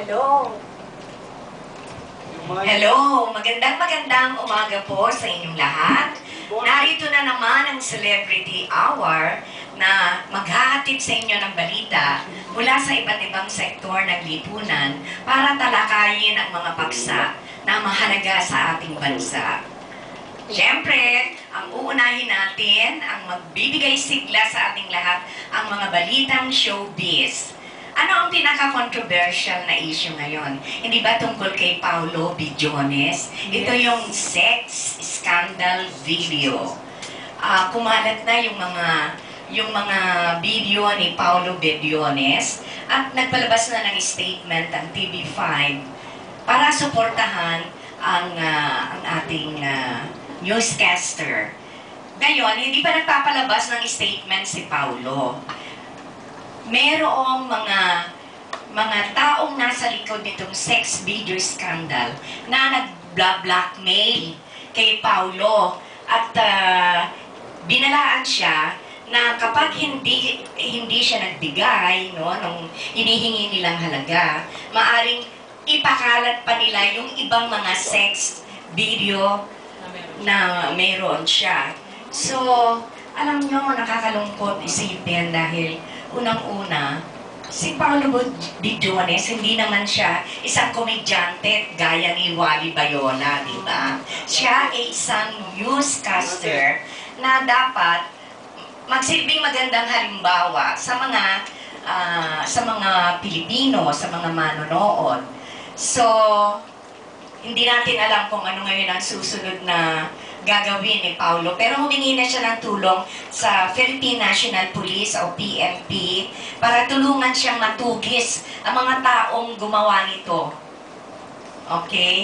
Hello. Hello! Magandang umaga po sa inyong lahat. Narito na naman ang Celebrity Hour na maghahatid sa inyo ng balita mula sa iba't ibang sektor ng lipunan para talakayin ang mga paksa na mahalaga sa ating bansa. Siyempre, ang uunahin natin, ang magbibigay sigla sa ating lahat, ang mga balitang showbiz. Ano ang pinaka-controversial na issue ngayon? Hindi ba tungkol kay Paolo Bidiones? Ito yung sex scandal video. Kumalat na yung mga video ni Paolo Bidiones at nagpalabas na ng statement ang TV5 para suportahan ang ating newscaster. Ngayon, hindi pa nagpapalabas ng statement si Paolo. Merong mga taong nasa likod nitong sex video scandal na nag-blackmail kay Paolo at binalaan siya na kapag hindi siya nagbigay nung hinihingi nilang halaga, maaring ipakalat pa nila yung ibang mga sex video na meron siya. So, alam nyo, nakakalungkot isipin dahil unang-una, si Paolo Bidiones, hindi naman siya isang komedyante gaya ni Wally Bayona, di ba? Siya ay isang newscaster na dapat magsilbing magandang halimbawa sa mga Pilipino, sa mga manonood. So, hindi natin alam kung ano ngayon ang susunod na gagawin ni Paolo. Pero humingi na siya ng tulong sa Philippine National Police o PNP para tulungan siyang matugis ang mga taong gumawa nito. Okay?